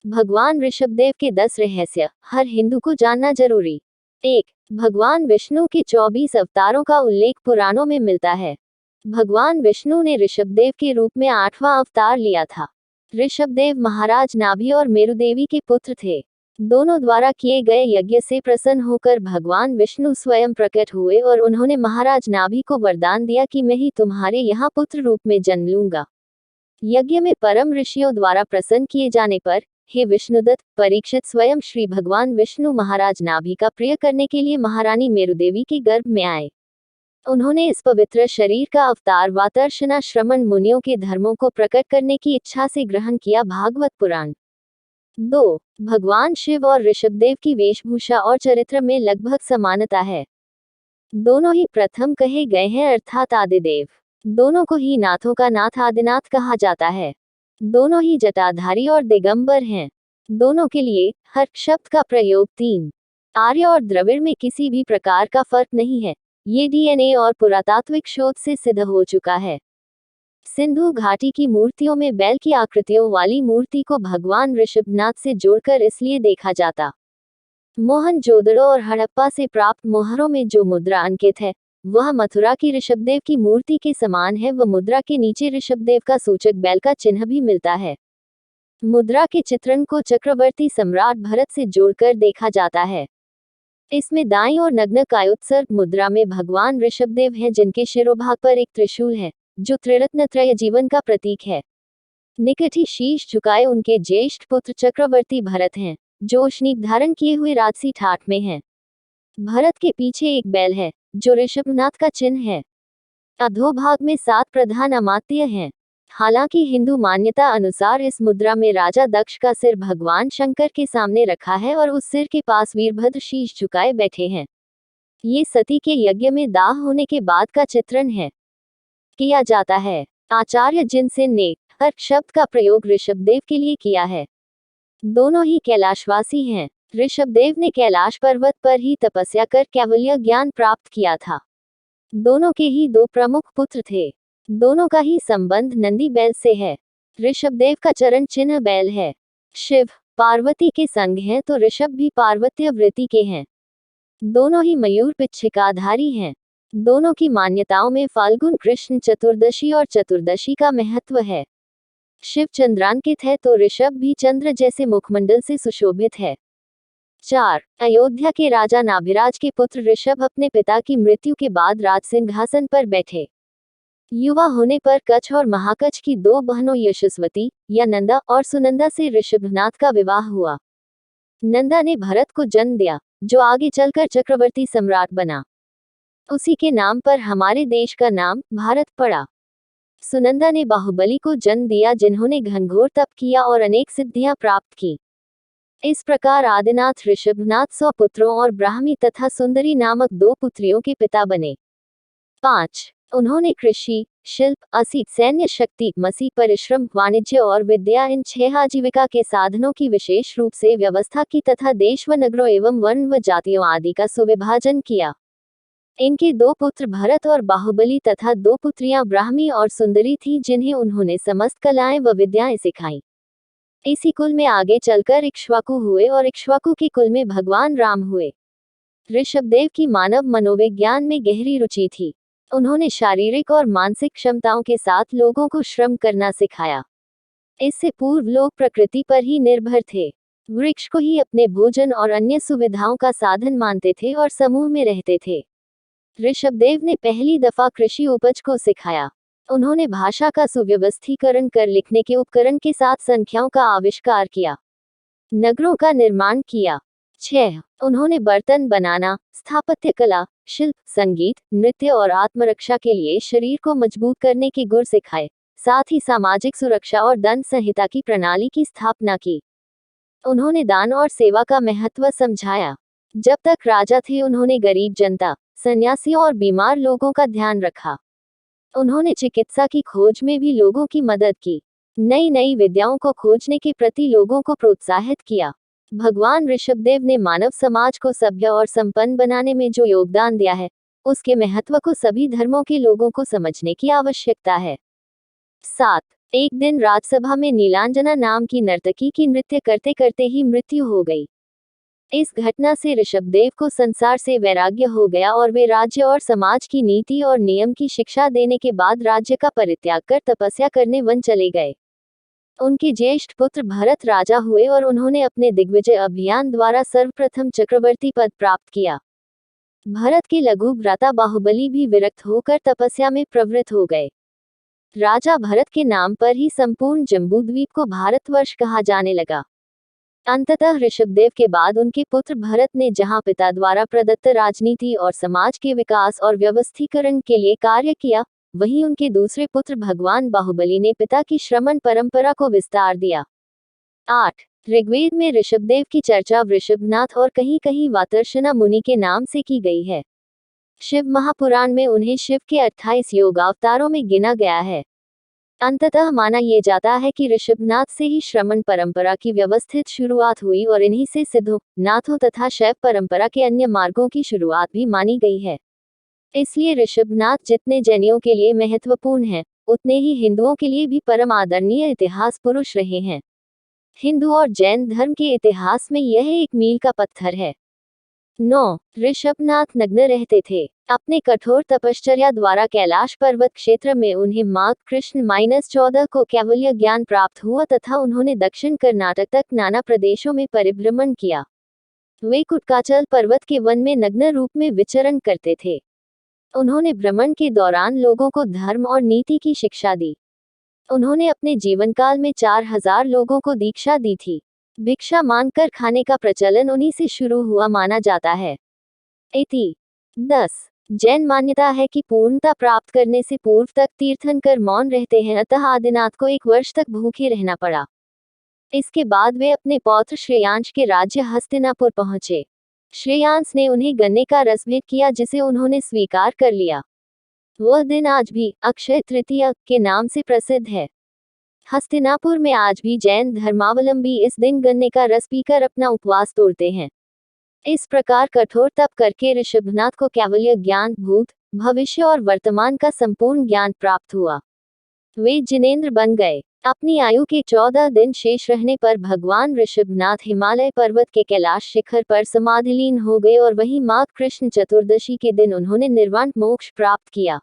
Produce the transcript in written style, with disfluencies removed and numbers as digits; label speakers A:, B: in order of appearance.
A: भगवान ऋषभदेव के 10 रहस्य हर हिंदू को जानना जरूरी। 1. भगवान विष्णु के 24 अवतारों का उल्लेख पुराणों में मिलता है। भगवान विष्णु ने ऋषभदेव के रूप में 8वां अवतार लिया था। ऋषभदेव महाराज नाभि और मेरुदेवी के पुत्र थे। दोनों द्वारा किए गए यज्ञ से प्रसन्न होकर भगवान विष्णु स्वयं प्रकट हुए और उन्होंने महाराज नाभि को वरदान दिया कि मैं ही तुम्हारे यहाँ पुत्र रूप में जन्म लूंगा। यज्ञ में परम ऋषियों द्वारा प्रसन्न किए जाने पर, हे विष्णुदत्त, परीक्षित स्वयं श्री भगवान विष्णु महाराज नाभि का प्रिय करने के लिए महारानी मेरुदेवी के गर्भ में आए। उन्होंने इस पवित्र शरीर का अवतार वातर्षणा श्रमण मुनियों के धर्मों को प्रकट करने की इच्छा से ग्रहण किया। भागवत पुराण। 2. भगवान शिव और ऋषभदेव की वेशभूषा और चरित्र में लगभग समानता है। दोनों ही प्रथम कहे गए हैं अर्थात आदिदेव। दोनों को ही नाथों का नाथ आदिनाथ कहा जाता है। दोनों ही जटाधारी और दिगंबर हैं। दोनों के लिए हर शब्द का प्रयोग 3 आर्य और द्रविड़ में किसी भी प्रकार का फर्क नहीं है। ये डीएनए और पुरातात्विक शोध से सिद्ध हो चुका है। सिंधु घाटी की मूर्तियों में बैल की आकृतियों वाली मूर्ति को भगवान ऋषभनाथ से जोड़कर इसलिए देखा जाता। मोहनजोदड़ो और हड़प्पा से प्राप्त मोहरों में जो मुद्रा अंकित है वह मथुरा की ऋषभदेव की मूर्ति के समान है। वह मुद्रा के नीचे ऋषभदेव का सूचक बैल का चिन्ह भी मिलता है। मुद्रा के चित्रण को चक्रवर्ती सम्राट भरत से जोड़कर देखा जाता है। इसमें दाईं और नग्न कायोत्सर्ग मुद्रा में भगवान ऋषभदेव हैं जिनके शिरोभाग पर एक त्रिशूल है जो त्रिरत्न त्रय जीवन का प्रतीक है। निकट ही शीश झुकाए उनके ज्येष्ठ पुत्र चक्रवर्ती भरत हैं जो उष्णीक धारण किए हुए राजसी ठाठ में हैं। भरत के पीछे एक बैल है जो ऋषभनाथ का चिन्ह है। अधोभाग में 7 प्रधान अमात्य हैं। हालांकि हिंदू मान्यता अनुसार इस मुद्रा में राजा दक्ष का सिर भगवान शंकर के सामने रखा है और उस सिर के पास वीरभद्र शीश झुकाए बैठे हैं। ये सती के यज्ञ में दाह होने के बाद का चित्रण है किया जाता है। आचार्य जिनसेन ने हर शब्द का प्रयोग ऋषभदेव के लिए किया है। दोनों ही कैलाशवासी हैं। ऋषभदेव ने कैलाश पर्वत पर ही तपस्या कर कैवल्य ज्ञान प्राप्त किया था। दोनों के ही 2 प्रमुख पुत्र थे। दोनों का ही संबंध नंदी बैल से है। ऋषभदेव का चरण चिन्ह बैल है। शिव पार्वती के संग हैं तो ऋषभ भी पार्वत्य वृत्ति के हैं। दोनों ही मयूर पिच्छिकाधारी हैं। दोनों की मान्यताओं में फाल्गुन कृष्ण चतुर्दशी और चतुर्दशी का महत्व है। शिव चंद्रांकित है तो ऋषभ भी चंद्र जैसे मुखमंडल से सुशोभित है। 4. अयोध्या के राजा नाभिराज के पुत्र ऋषभ अपने पिता की मृत्यु के बाद राज सिंहासन पर बैठे। युवा होने पर कच्छ और महाकच्छ की 2 बहनों यशस्वती या नंदा और सुनंदा से ऋषभनाथ का विवाह हुआ। नंदा ने भरत को जन्म दिया जो आगे चलकर चक्रवर्ती सम्राट बना। उसी के नाम पर हमारे देश का नाम भारत पड़ा। सुनंदा ने बाहुबली को जन्म दिया जिन्होंने घनघोर तप किया और अनेक सिद्धियां प्राप्त की। इस प्रकार आदिनाथ ऋषभनाथ 100 पुत्रों और ब्राह्मी तथा सुंदरी नामक 2 पुत्रियों के पिता बने। 5. उन्होंने कृषि, शिल्प, असीत, सैन्य शक्ति, मसी, परिश्रम, वाणिज्य और विद्या इन 6 आजीविका के साधनों की विशेष रूप से व्यवस्था की तथा देश व नगरों एवं वर्ण व जातियों आदि का सुविभाजन किया। इनके 2 पुत्र भरत और बाहुबली तथा 2 पुत्रियां ब्राह्मी और सुंदरी थीं जिन्हें उन्होंने समस्त कलाएं व विद्याएं सिखाई। इसी कुल में आगे चलकर इक्ष्वाकु हुए और इक्ष्वाकु के कुल में भगवान राम हुए। ऋषभदेव की मानव मनोविज्ञान में गहरी रुचि थी। उन्होंने शारीरिक और मानसिक क्षमताओं के साथ लोगों को श्रम करना सिखाया। इससे पूर्व लोग प्रकृति पर ही निर्भर थे। वृक्ष को ही अपने भोजन और अन्य सुविधाओं का साधन मानते थे और समूह में रहते थे। ऋषभदेव ने पहली दफा कृषि उपज को सिखाया। उन्होंने भाषा का सुव्यवस्थीकरण कर लिखने के उपकरण के साथ संख्याओं का आविष्कार किया। नगरों का निर्माण किया। 6. उन्होंने बर्तन बनाना, स्थापत्य कला, शिल्प, संगीत, नृत्य और आत्मरक्षा के लिए शरीर को मजबूत करने के गुर सिखाए। साथ ही सामाजिक सुरक्षा और दंड संहिता की प्रणाली की स्थापना की। उन्होंने दान और सेवा का महत्व समझाया। जब तक राजा थे उन्होंने गरीब जनता, सन्यासियों और बीमार लोगों का ध्यान रखा। उन्होंने चिकित्सा की खोज में भी लोगों की मदद की। नई नई विद्याओं को खोजने के प्रति लोगों को प्रोत्साहित किया। भगवान ऋषभदेव ने मानव समाज को सभ्य और संपन्न बनाने में जो योगदान दिया है उसके महत्व को सभी धर्मों के लोगों को समझने की आवश्यकता है। 7. एक दिन राजसभा में नीलांजना नाम की नर्तकी की नृत्य करते करते ही मृत्यु हो गई। इस घटना से ऋषभदेव को संसार से वैराग्य हो गया और वे राज्य और समाज की नीति और नियम की शिक्षा देने के बाद राज्य का परित्याग कर तपस्या करने वन चले गए। उनके ज्येष्ठ पुत्र भरत राजा हुए और उन्होंने अपने दिग्विजय अभियान द्वारा सर्वप्रथम चक्रवर्ती पद प्राप्त किया। भरत के लघु भ्राता बाहुबली भी विरक्त होकर तपस्या में प्रवृत्त हो गए। राजा भरत के नाम पर ही संपूर्ण जम्बूद्वीप को भारतवर्ष कहा जाने लगा। अंततः ऋषभदेव के बाद उनके पुत्र भरत ने जहां पिता द्वारा प्रदत्त राजनीति और समाज के विकास और व्यवस्थीकरण के लिए कार्य किया, वहीं उनके दूसरे पुत्र भगवान बाहुबली ने पिता की श्रमण परंपरा को विस्तार दिया। 8. ऋग्वेद में ऋषभदेव की चर्चा वृषभनाथ और कहीं कहीं वातर्षणा मुनि के नाम से की गई है। शिव महापुराण में उन्हें शिव के 28 योगावतारों में गिना गया है। अंततः माना यह जाता है कि ऋषभनाथ से ही श्रमण परंपरा की व्यवस्थित शुरुआत हुई और इन्हीं से सिद्धों, नाथों तथा शैव परंपरा के अन्य मार्गों की शुरुआत भी मानी गई है। इसलिए ऋषभनाथ जितने जैनियों के लिए महत्वपूर्ण हैं, उतने ही हिंदुओं के लिए भी परम आदरणीय इतिहास पुरुष रहे हैं। हिंदू और जैन धर्म के इतिहास में यह एक मील का पत्थर है। 9. ऋषभनाथ नग्न रहते थे। अपने कठोर तपश्चर्या द्वारा कैलाश पर्वत क्षेत्र में उन्हें माघ कृष्ण -14 को कैवल्य ज्ञान प्राप्त हुआ तथा उन्होंने दक्षिण कर्नाटक तक नाना प्रदेशों में परिभ्रमण किया। वे कुटकाचल पर्वत के वन में नग्न रूप में विचरण करते थे। उन्होंने भ्रमण के दौरान लोगों को धर्म और नीति की शिक्षा दी। उन्होंने अपने जीवनकाल में 4000 लोगों को दीक्षा दी थी। भिक्षा मांगकर खाने का प्रचलन उन्हीं से शुरू हुआ माना जाता है। इति 10. जैन मान्यता है कि पूर्णता प्राप्त करने से पूर्व तक तीर्थंकर मौन रहते हैं, अतः आदिनाथ को 1 वर्ष तक भूखे रहना पड़ा। इसके बाद वे अपने पौत्र श्रेयांश के राज्य हस्तिनापुर पहुंचे। श्रेयांश ने उन्हें गन्ने का रस भेंट किया जिसे उन्होंने स्वीकार कर लिया। वह दिन आज भी अक्षय तृतीया के नाम से प्रसिद्ध है। हस्तिनापुर में आज भी जैन धर्मावलंबी इस दिन गन्ने का रस पीकर अपना उपवास तोड़ते हैं। इस प्रकार कठोर तप करके ऋषभनाथ को कैवल्य ज्ञान, भूत, भविष्य और वर्तमान का संपूर्ण ज्ञान प्राप्त हुआ। वे जिनेंद्र बन गए। अपनी आयु के 14 दिन शेष रहने पर भगवान ऋषभनाथ हिमालय पर्वत के कैलाश शिखर पर समाधिलीन हो गए और वहीं माघ कृष्ण चतुर्दशी के दिन उन्होंने निर्वाण मोक्ष प्राप्त किया।